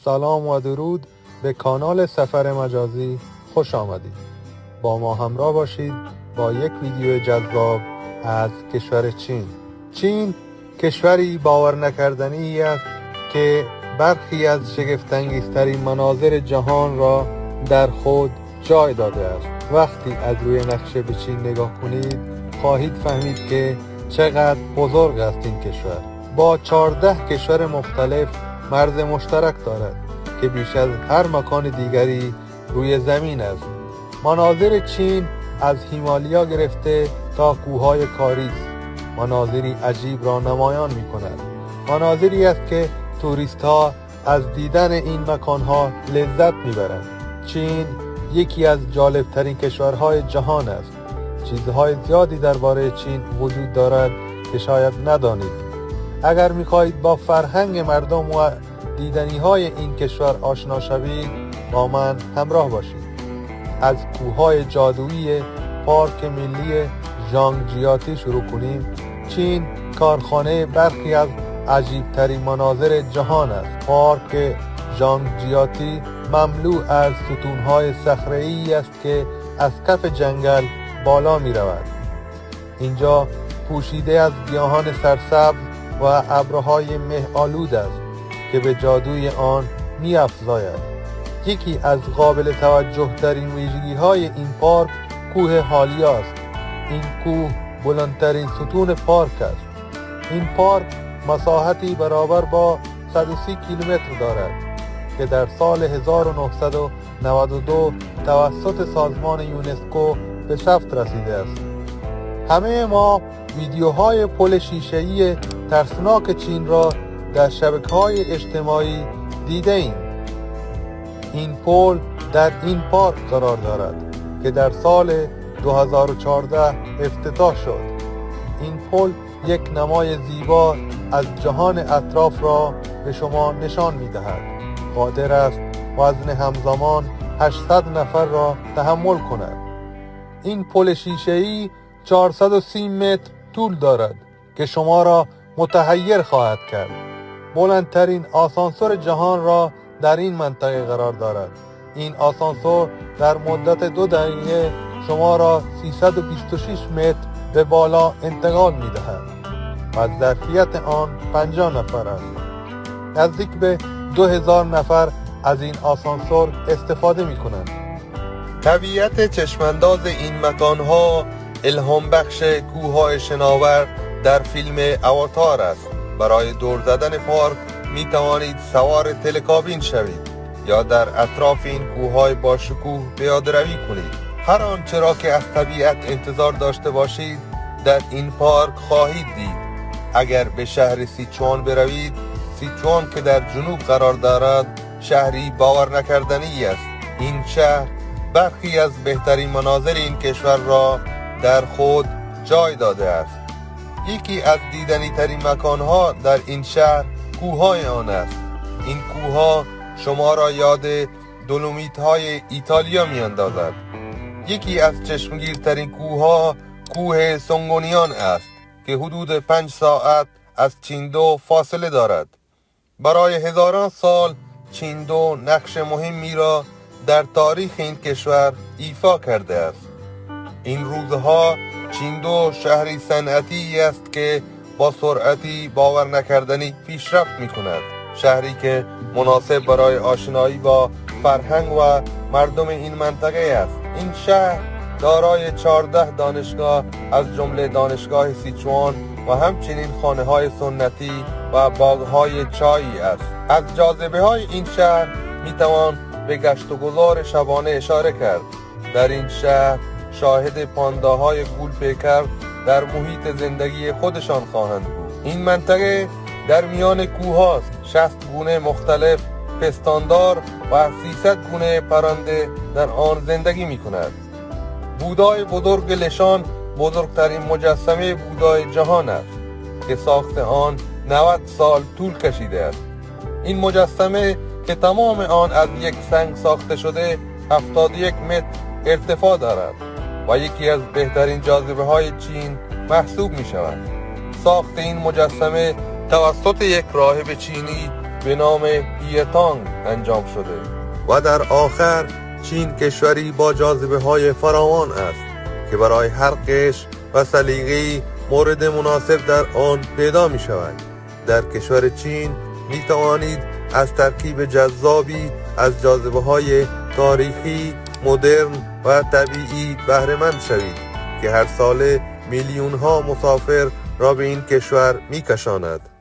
سلام و درود به کانال سفر مجازی خوش آمدید. با ما همراه باشید با یک ویدیو جذاب از کشور چین. چین کشوری باور نکردنی است که برخی از شگفت‌انگیزترین مناظر جهان را در خود جای داده است. وقتی از روی نقشه به چین نگاه کنید خواهید فهمید که چقدر بزرگ است این کشور. با 14 کشور مختلف مرز مشترک دارد که بیش از هر مکان دیگری روی زمین است. مناظر چین از هیمالیا گرفته تا کوههای کاریس مناظری عجیب را نمایان می کند. مناظری است که توریست ها از دیدن این مکانها لذت می برند. چین یکی از جالبترین کشورهای جهان است. چیزهای زیادی درباره چین وجود دارد که شاید ندانید. اگر می‌خواهید با فرهنگ مردم و دیدنی‌های این کشور آشنا شوید با من همراه باشید. از کوههای جادویی پارک ملی ژانگجیاتی شروع کنیم. چین کارخانه برخی از عجیب‌ترین مناظر جهان است. پارک ژانگجیاتی مملو از ستون‌های صخره‌ای است که از کف جنگل بالا می‌رود. اینجا پوشیده از گیاهان سرسبز و ابرهای مه آلود است که به جادوی آن می‌افزاید. یکی از قابل توجه ترین ویژگی‌های این پارک کوه هالیا است. این کوه بلندترین ستون پارک است. این پارک مساحتی برابر با 130 کیلومتر دارد که در سال 1992 توسط سازمان یونسکو به ثبت رسیده است. همه ما ویدیوهای پل شیشه‌ای ترسناک چین را در شبکه‌های اجتماعی دیده ایم. این پل در این پارک قرار دارد که در سال 2014 افتتاح شد. این پل یک نمای زیبا از جهان اطراف را به شما نشان می‌دهد. قادر است وزن همزمان 800 نفر را تحمل کند. این پل شیشه‌ای 430 متر طول دارد که شما را متحیر خواهد کرد. بلندترین آسانسور جهان را در این منطقه قرار دارد. این آسانسور در مدت 2 دقیقه شما را 326 متر به بالا انتقال می دهد و ظرفیت آن 50 نفر است. نزدیک به 2000 نفر از این آسانسور استفاده می کنند. طبیعت چشمانداز این مکانها الهام بخش کوههای شناور در فیلم اواتار است. برای دور زدن پارک می توانید سوار تلکابین شوید یا در اطراف این کوههای با شکوه پیاده‌روی کنید. هر آنچه را که از طبیعت انتظار داشته باشید در این پارک خواهید دید. اگر به شهر سیچوان بروید، سیچوان که در جنوب قرار دارد شهری باور نکردنی است. این شهر برخی از بهترین مناظر این کشور را در خود جای داده است. یکی از دیدنی ترین مکانها در این شهر کوههای آن است. این کوهها شما را یاد دولومیت های ایتالیا می اندازد. یکی از چشمگیرترین کوهها کوه سونگونیان است که حدود 5 ساعت از چیندو فاصله دارد. برای هزاران سال چیندو نقش مهمی را در تاریخ این کشور ایفا کرده است. این روزها چیندو شهری صنعتی است که با سرعتی باور نکردنی پیشرفت می کند. شهری که مناسب برای آشنایی با فرهنگ و مردم این منطقه است. این شهر دارای 14 دانشگاه از جمله دانشگاه سیچوان و همچنین خانه‌های سنتی و باغ‌های چایی است. از جاذبه‌های این شهر می‌توان به گشت و گذار شبانه اشاره کرد. در این شهر شاهد پانداهای گول‌پیکر در محیط زندگی خودشان خواهند بود. این منطقه در میان کوه‌هاست. 60 گونه مختلف پستاندار و 300 گونه پرنده در آن زندگی می‌کند. بودای بزرگ لشان بزرگترین مجسمه بودای جهان است که ساخت آن 90 سال طول کشیده است. این مجسمه که تمام آن از یک سنگ ساخته شده 71 متر ارتفاع دارد و یکی از بهترین جاذبه‌های چین محسوب می شود. ساخت این مجسمه توسط یک راهب چینی به نام هیتانگ انجام شده و در آخر چین کشوری با جاذبه‌های فراوان است که برای هر قشر و سلیقه‌ای مورد مناسب در آن پیدا می شود. در کشور چین می توانید از ترکیب جذابی از جاذبه‌های تاریخی، مدرن و طبیعی بهره مند شوید که هر ساله میلیون‌ها مسافر را به این کشور می کشاند.